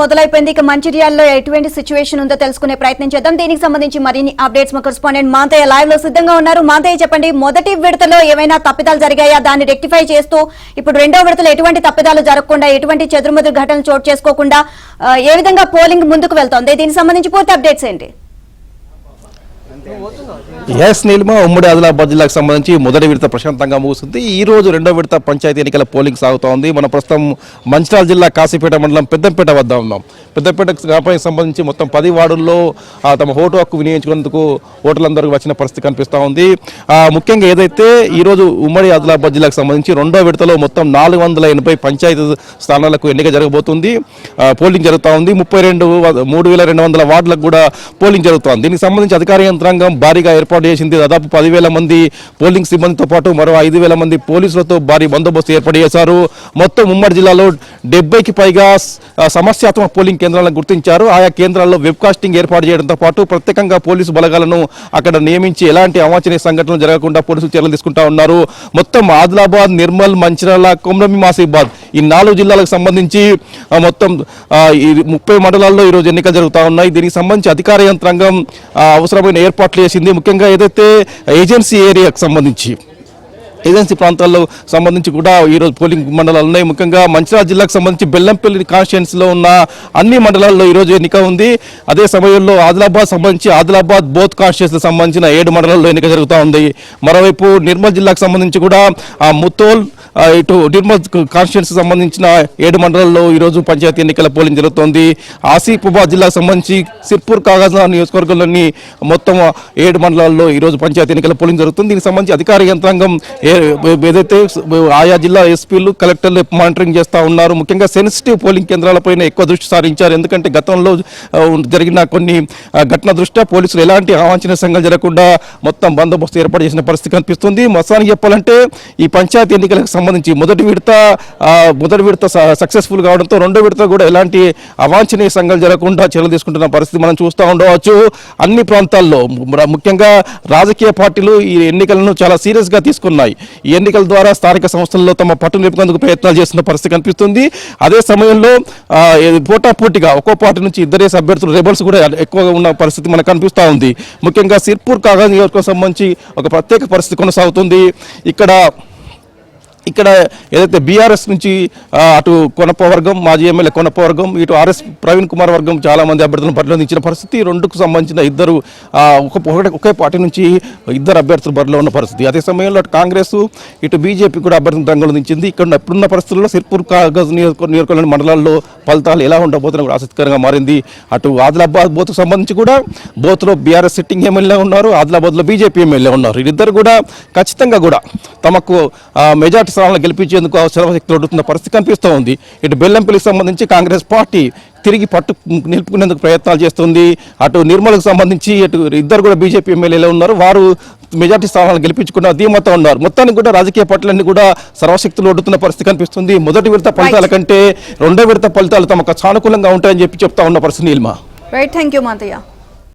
మొదలైపోయింది. ఇక మంచిర్యాలలో ఎటువంటి సిచ్యువేషన్ ఉందో తెలుసుకునే ప్రయత్నం చేద్దాం. దీనికి సంబంధించి మరిన్ని అప్డేట్స్ మా కరెస్పాండెంట్ మాంతయ్య లైవ్ లో సిద్ధంగా ఉన్నారు. మాంతయ్య చెప్పండి, మొదటి విడతలో ఏమైనా తప్పిదాలు జరిగాయా, దాన్ని రెక్టిఫై చేస్తూ ఇప్పుడు రెండో విడతలో ఎటువంటి తప్పిదాలు జరగకుండా, ఎటువంటి చెదురుమదురు ఘటనలు చోటు చేసుకోకుండా ఏ విధంగా పోలింగ్ ముందుకు వెళ్తోంది, దీనికి సంబంధించి పూర్తి అప్డేట్స్ ఏంటి? ఎస్ నీలిమ, ఉమ్మడి ఆదిలాబాద్ జిల్లాకు సంబంధించి మొదటి విడత ప్రశాంతంగా ముగుస్తుంది. ఈ రోజు రెండో విడత పంచాయతీ ఎన్నికల పోలింగ్ సాగుతోంది. మన ప్రస్తుతం మంచిర్యాల జిల్లా కాశీపేట మండలం పెద్దంపేట వద్ద ఉన్నాం. పెద్దంపేట గ్రామానికి సంబంధించి మొత్తం 10 వార్డుల్లో తమ ఓటు హక్కు వినియోగించుకునేందుకు ఓటర్లందరూ వచ్చిన పరిస్థితి కనిపిస్తూ ఉంది. ముఖ్యంగా ఏదైతే ఈరోజు ఉమ్మడి ఆదిలాబాద్ జిల్లాకు సంబంధించి రెండో విడతలో మొత్తం 480 పంచాయతీ స్థానాలకు ఎన్నిక జరగబోతుంది. పోలింగ్ జరుగుతూ ఉంది. 3200 వార్డులకు కూడా పోలింగ్ జరుగుతోంది. దీనికి సంబంధించి అధికార యంత్రాంగం భారీగా ఏర్పాటు చేసింది. దాదాపు 10,000 మంది పోలింగ్ సిబ్బందితో పాటు మరో 5,000 మంది పోలీసులతో భారీ బందోబస్తు ఏర్పాటు చేశారు. మొత్తం ఉమ్మడి జిల్లాలో 70కి పైగా సమస్యాత్మక పోలింగ్ కేంద్రాలను గుర్తించారు. ఆయా కేంద్రాల్లో వెబ్కాస్టింగ్ ఏర్పాటు చేయడంతో పాటు ప్రత్యేకంగా పోలీసు బలగాలను అక్కడ నియమించి ఎలాంటి అవాంఛనీయ సంఘటనలు జరగకుండా పోలీసులు చర్యలు తీసుకుంటా ఉన్నారు. మొత్తం ఆదిలాబాద్, నిర్మల్, మంచిర్యాల, కొమ్రభీం ఆసిఫాబాద్ ఈ 4 జిల్లాలకు సంబంధించి మొత్తం 30 మండలాల్లో ఈరోజు ఎన్నికలు జరుగుతూ ఉన్నాయి. దీనికి సంబంధించి అధికార యంత్రాంగం అవసరమైన ఏర్పాట్లు చేసింది. ముఖ్యంగా ఏదైతే ఏజెన్సీ ఏరియాకు సంబంధించి ఏజెన్సీ ప్రాంతాల్లో సంబంధించి కూడా ఈరోజు పోలింగ్ మండలాలు ఉన్నాయి. ముఖ్యంగా మంచిర్యాల జిల్లాకు సంబంధించి బెల్లంపల్లి కాన్స్టిట్యుయెన్సీలో ఉన్న అన్ని మండలాల్లో ఈరోజు ఎన్నిక ఉంది. అదే సమయంలో ఆదిలాబాద్ సంబంధించి ఆదిలాబాద్ బోత్ కాన్స్టిట్యుయెన్సీకి సంబంధించిన 7 మండలాల్లో ఎన్నిక జరుగుతూ ఉంది. మరోవైపు నిర్మల్ జిల్లాకు సంబంధించి కూడా ముత్తోల్, ఇటు నిర్మల్ కాన్స్టిట్యుయెన్సీకి సంబంధించిన 7 మండలాల్లో ఈరోజు పంచాయతీ ఎన్నికల పోలింగ్ జరుగుతోంది. ఆసిఫాబాద్ జిల్లాకు సంబంధించి సిర్పూర్ కాగజ్ నియోజకవర్గంలోని మొత్తం 7 మండలాల్లో ఈరోజు పంచాయతీ ఎన్నికల పోలింగ్ జరుగుతుంది. దీనికి సంబంధించి అధికార యంత్రాంగం ఏదైతే ఆయా జిల్లా ఎస్పీలు, కలెక్టర్లు మానిటరింగ్ చేస్తూ ఉన్నారు. ముఖ్యంగా సెన్సిటివ్ పోలింగ్ కేంద్రాలపైన ఎక్కువ దృష్టి సారించారు. ఎందుకంటే గతంలో జరిగిన కొన్ని ఘటన దృష్ట్యా పోలీసులు ఎలాంటి అవాంఛనీయ సంఘటనలు జరగకుండా మొత్తం బందోబస్తు ఏర్పాటు చేసిన పరిస్థితి కనిపిస్తుంది. మొత్తానికి చెప్పాలంటే ఈ పంచాయతీ ఎన్నికలకు సంబంధించి మొదటి విడత సక్సెస్ఫుల్ కావడంతో రెండో విడత కూడా ఎలాంటి అవాంఛనీయ సంఘటనలు జరగకుండా చర్యలు తీసుకుంటున్న పరిస్థితి మనం చూస్తూ ఉండవచ్చు. అన్ని ప్రాంతాల్లో ముఖ్యంగా రాజకీయ పార్టీలు ఈ ఎన్నికలను చాలా సీరియస్గా తీసుకున్నాయి. ఈ ఎన్నికల ద్వారా స్థానిక సంస్థల్లో తమ పట్టు నింపుకుందుకు ప్రయత్నాలు చేస్తున్న పరిస్థితి కనిపిస్తుంది. అదే సమయంలో పోటాపోటీగా ఒక్కో పార్టీ నుంచి 2 అభ్యర్థులు రెబల్స్ కూడా ఎక్కువగా ఉన్న పరిస్థితి మనకు కనిపిస్తూ ఉంది. ముఖ్యంగా సిర్పూర్ కాగజ్ నియోజకవర్గం సంబంధించి ఒక ప్రత్యేక పరిస్థితి కొనసాగుతుంది. ఇక్కడ ఏదైతే బీఆర్ఎస్ నుంచి అటు కొనప వర్గం, మాజీ ఎమ్మెల్యే కొనప వర్గం, ఇటు ఆర్ఎస్ ప్రవీణ్ కుమార్ వర్గం చాలా మంది అభ్యర్థులను బరిలో దించిన పరిస్థితి. రెండుకు సంబంధించిన ఒకే పార్టీ నుంచి 2 అభ్యర్థులు బరిలో ఉన్న పరిస్థితి. అదే సమయంలో అటు కాంగ్రెస్, ఇటు బీజేపీ కూడా అభ్యర్థులను రంగంలో దించింది. ఇక్కడ ఇప్పుడున్న పరిస్థితుల్లో సిర్పూర్ కాగజ్ నియోజకవర్గంలోని మండలాల్లో ఫలితాలు ఎలా ఉండబోతున్నా కూడా ఆసక్తికరంగా మారింది. అటు ఆదిలాబాద్ బోత్కు సంబంధించి కూడా బోత్లో బీఆర్ఎస్ సిట్టింగ్ ఎమ్మెల్యే ఉన్నారు, ఆదిలాబాద్లో బీజేపీ ఎమ్మెల్యే ఉన్నారు. వీరిద్దరు కూడా ఖచ్చితంగా కూడా తమకు మెజార్టీ స్థానాలను గెలిపించేందుకు అవసరశక్తి ఒడుతున్న పరిస్థితి కనిపిస్తూ ఉంది. ఇటు బెల్లంపల్లికి సంబంధించి కాంగ్రెస్ పార్టీ తిరిగి పట్టు నిలుపుకునేందుకు ప్రయత్నాలు చేస్తుంది. అటు నిర్మల్కు సంబంధించి అటు 2 కూడా బీజేపీ ఎమ్మెల్యేలు ఉన్నారు, వారు మెజార్టీ స్థానాలను గెలిపించుకున్న ధీమాతో ఉన్నారు. మొత్తానికి కూడా రాజకీయ పార్టీలన్నీ కూడా సర్వశక్తులు ఒడుతున్న పరిస్థితి కనిపిస్తుంది. మొదటి విడత ఫలితాల కంటే రెండో విడత ఫలితాలు తమకు సానుకూలంగా ఉంటాయని చెప్తా ఉన్న పరిస్థితి. Neelima, right, thank you Manthaiah.